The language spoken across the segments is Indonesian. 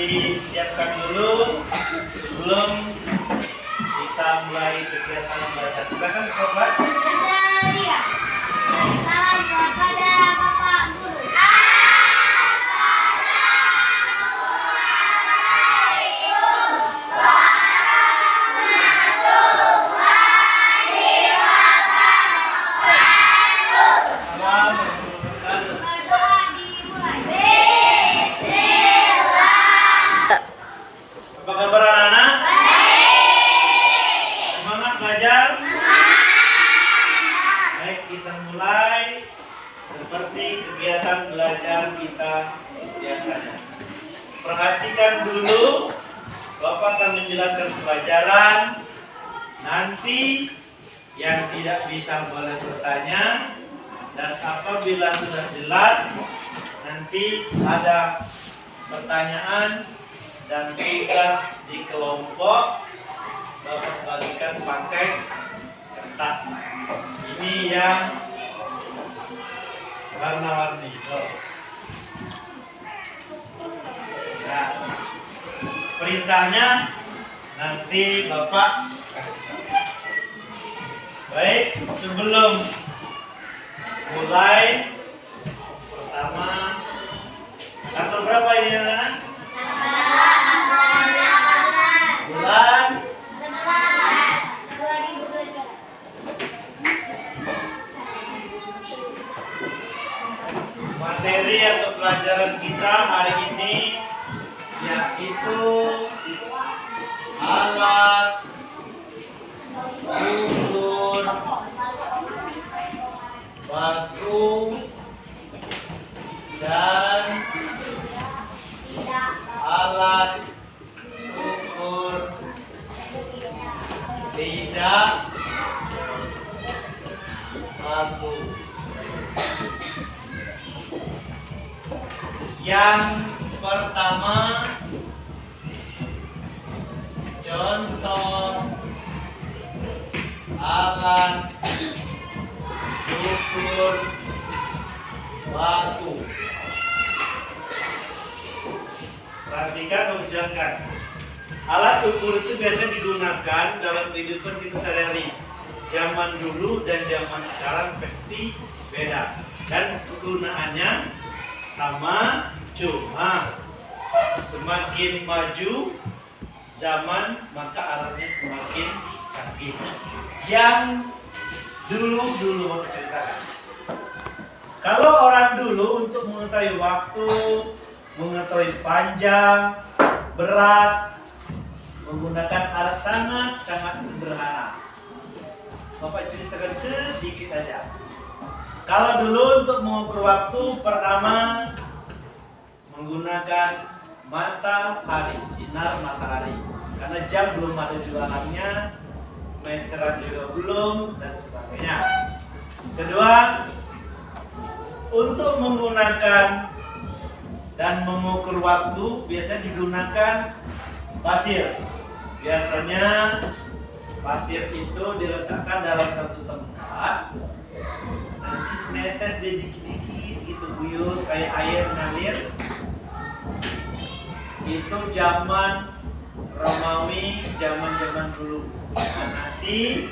disiapkan dulu sebelum kita mulai kegiatan membaca. Silakan kelas. Salam kepada Bapak Guru. Apa kabar anak-anak? Semangat belajar? Baik, kita mulai seperti kegiatan belajar kita biasanya. Perhatikan dulu, Bapak akan menjelaskan pelajaran. Nanti yang tidak bisa boleh bertanya, dan apabila sudah jelas, nanti ada pertanyaan dan tugas di kelompok Bapak bagikan pakai kertas. Ini yang warna-warni. Ya. Perintahnya nanti Bapak. Baik, sebelum mulai, pertama, tanggal berapa ini anak-anak? Bulan materi atau pelajaran kita hari ini yaitu alat ukur batu dan alat ukur tidak batu. Yang pertama, contoh alat ukur batu. Perhatikan dan menjelaskan. Alat ukur itu biasanya digunakan dalam kehidupan kita sehari-hari. Zaman dulu dan zaman sekarang pasti beda. Dan kegunaannya sama, cuma semakin maju zaman maka alatnya semakin canggih. Yang dulu ceritakan. Kalau orang dulu untuk mengetahui waktu, mengetahui panjang, berat, menggunakan alat sangat sederhana. Bapak ceritakan sedikit aja. Kalau dulu untuk mengukur waktu, pertama menggunakan matahari, sinar matahari. Karena jam belum ada di dalamnya, meteran juga belum, dan sebagainya. Kedua, untuk menggunakan dan mengukur waktu biasanya digunakan pasir. Biasanya pasir itu diletakkan dalam satu tempat, nanti netes dia dikit-dikit gitu, buyur kayak air mengalir. Itu zaman Romawi, zaman dulu. Nah, nanti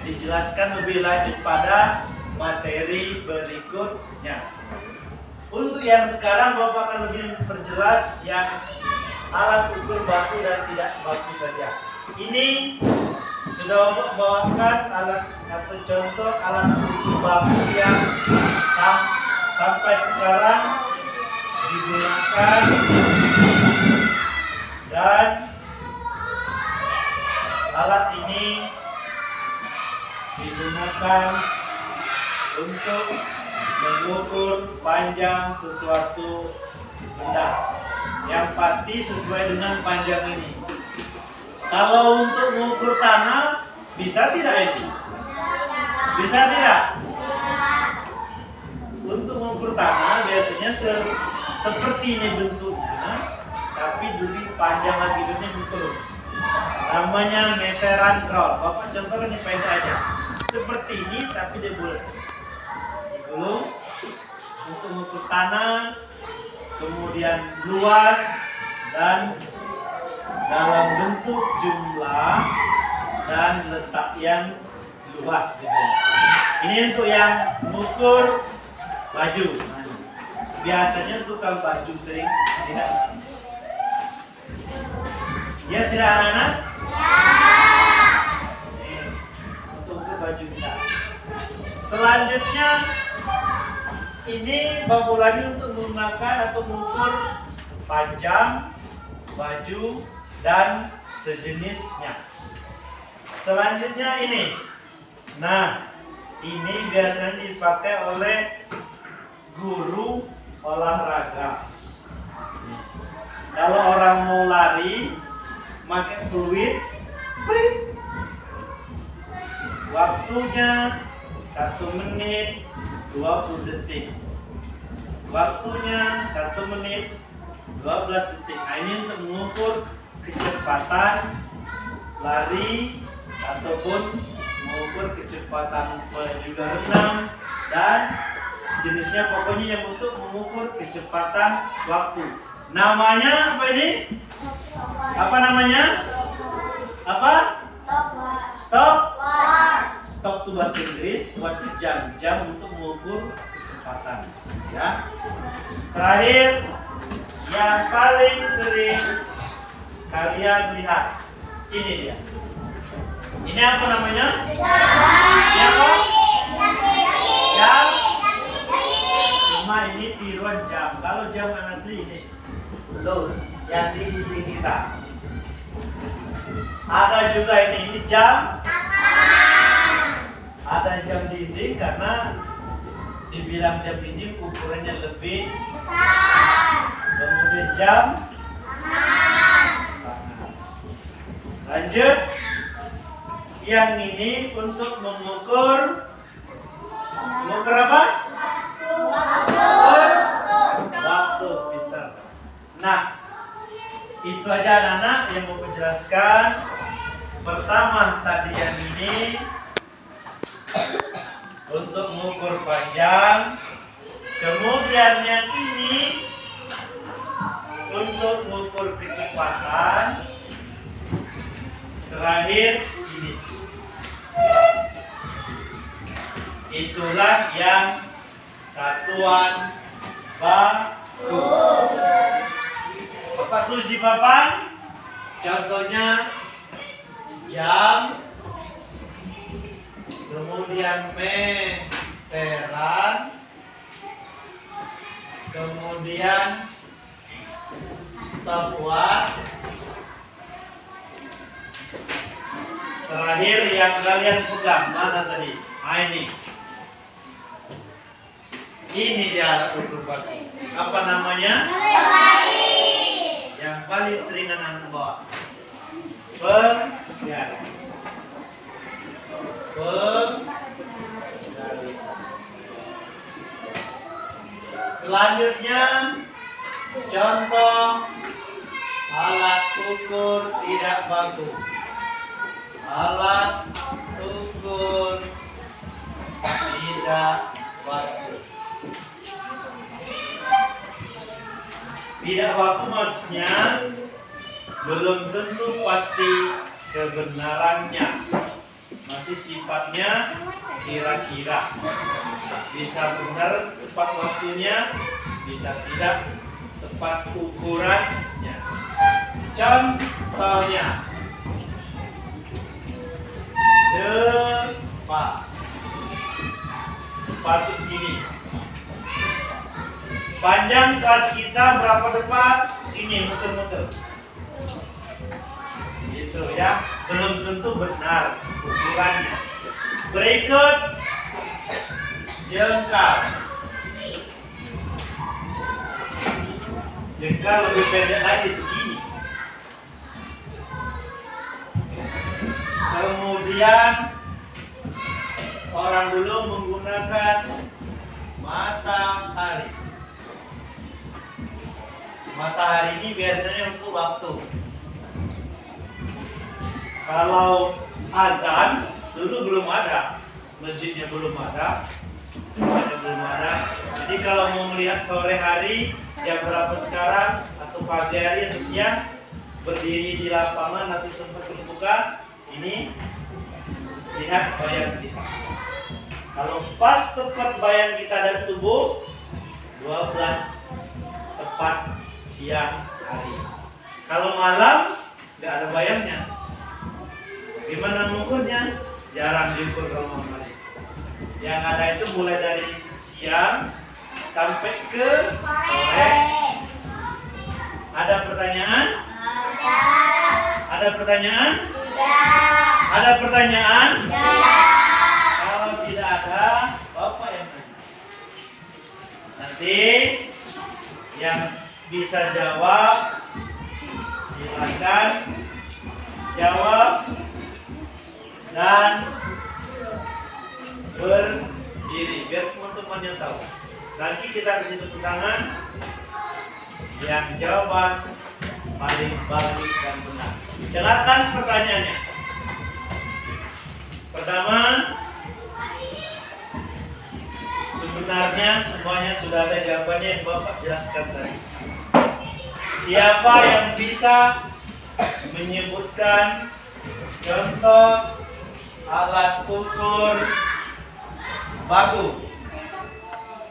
dijelaskan lebih lanjut pada materi berikutnya. Untuk yang sekarang Bapak akan lebih memperjelas yang alat ukur batu dan tidak batu saja. Ini sudah Bapak bawakan alat atau contoh alat ukur batu yang sampai sekarang digunakan dan alat ini digunakan untuk mengukur panjang sesuatu benda. Yang pasti sesuai dengan panjang ini. Kalau untuk mengukur tanah, bisa tidak ini? Bisa tidak? Untuk mengukur tanah biasanya seperti ini bentuknya, tapi dulu panjang lagi biasanya bentuk. Namanya meteran roll. Bapak contohnya ini pendek aja. Seperti ini tapi dia bulat. Dulu untuk mengukur tanah, kemudian luas dan dalam bentuk jumlah dan letak yang luas gitu. Ini untuk yang mengukur baju. Biasanya untuk kalau baju sering tidak di sini. Ya tidak anak-anak? Untuk ukur baju kita. Selanjutnya ini bambu lagi untuk menggunakan atau mengukur panjang baju dan sejenisnya. Selanjutnya ini. Nah, ini biasanya dipakai oleh guru olahraga. Kalau orang mau lari, pakai fluid, waktunya 1 menit 20 detik. Waktunya 1 menit 12 detik. Nah, ini untuk mengukur kecepatan lari ataupun mengukur kecepatan juga renang dan sejenisnya, pokoknya yang untuk mengukur kecepatan waktu. Namanya apa ini? Apa namanya? Apa? Stopwatch. Stop itu bahasa Inggris, watch itu jam untuk mengukur kecepatan. Ya. Terakhir, yang paling sering kalian lihat, ini dia. Ini apa namanya? Ya, apa? Jam. Cuma ini tiruan jam. Kalau jam asli ini, loh, yang di dinding kita. Ada juga ini jam. Ada jam dinding karena dibilang jam dinding ukurannya lebih besar. Kemudian jam. Lanjut. Yang ini untuk mengukur apa? Waktu, pintar. Nah, itu aja anak-anak yang mau menjelaskan. Pertama tadi yang ini untuk mengukur panjang. Kemudian yang ini untuk mengukur kecepatan. Terakhir ini. Itulah yang satuan waktu. Bapak tulis di papan. Contohnya jam, kemudian meteran, kemudian stopwatch. Terakhir yang kalian pegang mana tadi? Nah, ini dia alat ukur waktu. Apa namanya? Yang paling sering anak-anak bawa. Penggaris. Selanjutnya contoh alat ukur tidak baku. Alat ukur tidak baku. Tidak baku maksudnya belum tentu pasti kebenarannya, masih sifatnya kira-kira. Bisa benar tepat waktunya, bisa tidak tepat ukurannya. Contohnya depan sepatu gini. Panjang tas kita berapa depan? Sini muter-muter. Gitu ya, belum tentu benar ukurannya. Berikut jengkal. Jengkal lebih pendek lagi begini. Kemudian orang dulu menggunakan matahari. Matahari ini biasanya untuk waktu. Kalau azan dulu belum ada, masjidnya belum ada, semuanya belum ada. Jadi kalau mau melihat sore hari jam berapa sekarang atau pagi hari atau siang, berdiri di lapangan atau tempat terbuka, ini lihat bayang kita. Kalau pas tepat bayang kita dan tubuh 12 tepat siang hari. Kalau malam nggak ada bayangnya. Gimana mengukurnya? Jarang diukur kalau malam hari. Yang ada itu mulai dari siang sampai ke sore. Ada pertanyaan? Ada pertanyaan? Ada pertanyaan? Kalau tidak ada, Bapak yang nanya. Nanti yang bisa jawab silakan jawab dan berdiri biar teman-teman yang tahu. Nanti kita kasih tepuk tangan yang jawaban paling bagus dan benar. Dengarkan pertanyaannya. Pertama, sebenarnya semuanya sudah ada jawabannya yang Bapak jelaskan tadi. Siapa yang bisa menyebutkan contoh alat ukur baku?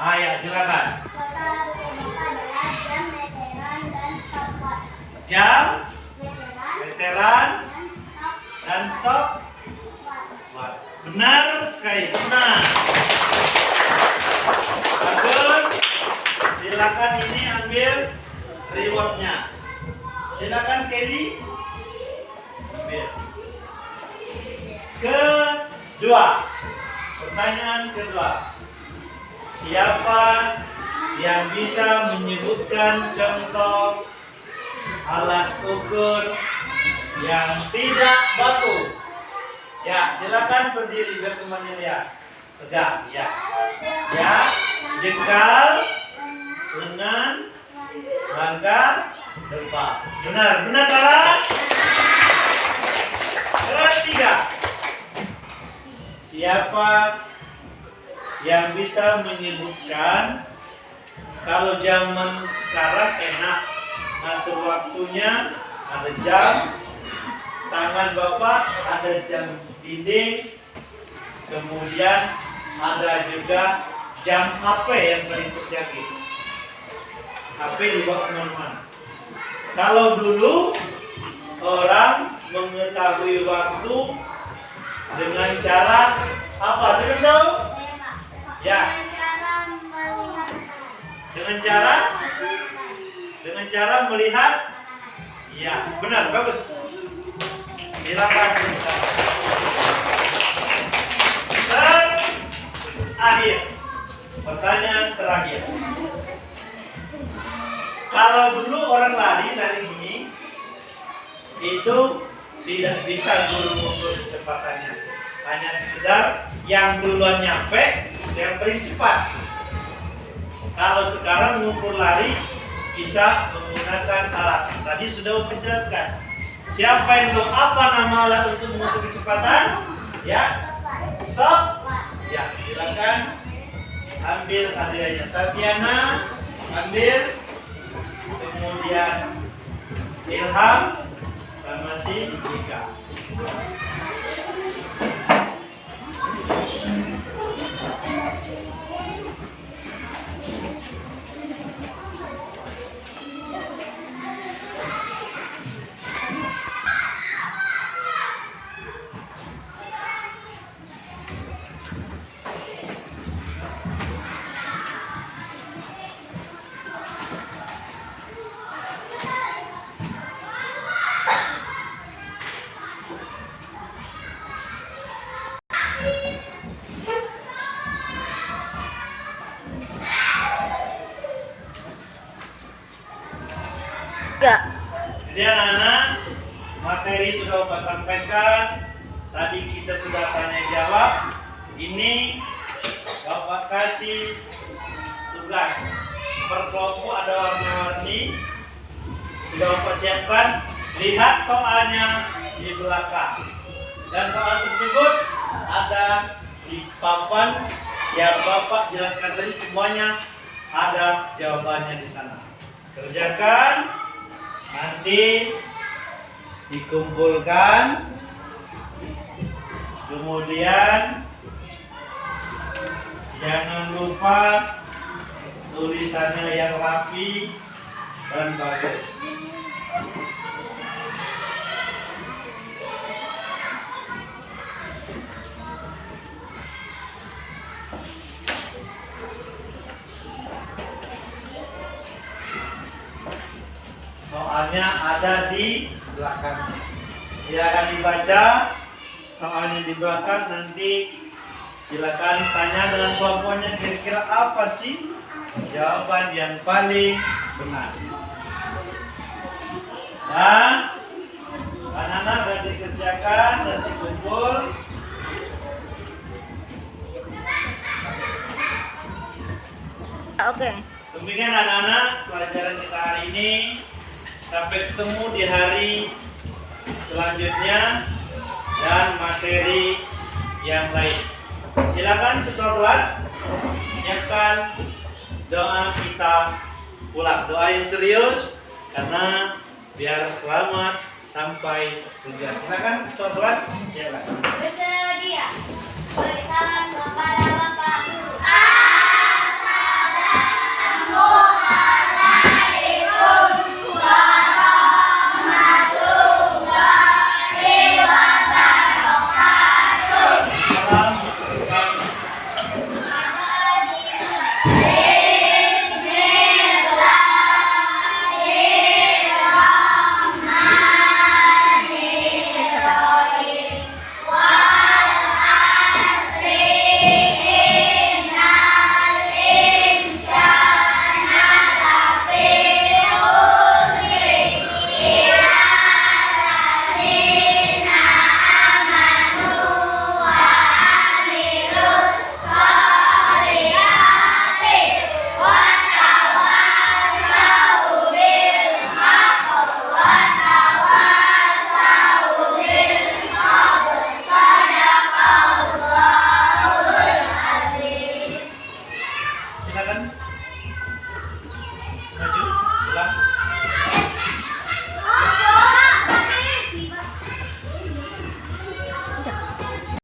Ya silakan. Jam, meteran, dan stop. Benar sekali, benar. Bagus. Silakan ini ambil rewardnya. Silakan Kelly. Ambil. Kedua, pertanyaan kedua. Siapa yang bisa menyebutkan contoh alat ukur yang tidak baku? Ya, silakan berdiri biar temannya lihat. Tegak, ya. Ya, jengkal, lengan, langkah, depan. Benar, benar salah. Ketiga, siapa yang bisa menyebutkan kalau zaman sekarang enak ngatur waktunya, ada jam, tangan Bapak ada jam dinding, kemudian ada juga jam HP yang paling terjangkit. HP dibawa kemana-mana. Kalau dulu orang mengetahui waktu dengan cara apa? Siapa tahu? Ya. Dengan cara melihat. Ya, benar, bagus. Silakan. Terakhir. Pertanyaan terakhir. Kalau dulu orang lari gini, itu tidak bisa guru mengukur kecepatannya. Hanya sekedar yang duluan nyampe, yang paling cepat. Kalau sekarang mengukur lari, bisa menggunakan alat. Tadi sudah menjelaskan. Siapa yang tahu apa nama alat untuk mengukur kecepatan? Ya, stop. Ya, silakan ambil hadiahnya. Tatiana, ambil. Kemudian Ilham sama si Ika. Jadi anak-anak, materi sudah Bapak sampaikan. Tadi kita sudah tanya jawab. Ini Bapak kasih tugas per kelompok ada warna-warni. Sudah Bapak siapkan. Lihat soalnya di belakang. Dan soal tersebut ada di papan yang Bapak jelaskan tadi, semuanya ada jawabannya di sana. Kerjakan Nanti dikumpulkan, kemudian jangan lupa tulisannya yang rapi dan bagus. Soalnya ada di belakang. Silakan dibaca soalnya di belakang, nanti silakan tanya dengan kelompoknya kira-kira apa sih jawaban yang paling benar. Dan anak-anak sudah dikerjakan dan dikumpul. Oke. Demikian anak-anak pelajaran kita hari ini. Sampai ketemu di hari selanjutnya dan materi yang lain. Silakan ketua kelas siapkan doa kita pulang. Doa yang serius karena biar selamat sampai tujuan. Silakan ketua kelas silakan. Bersedia. Bersalam Bapak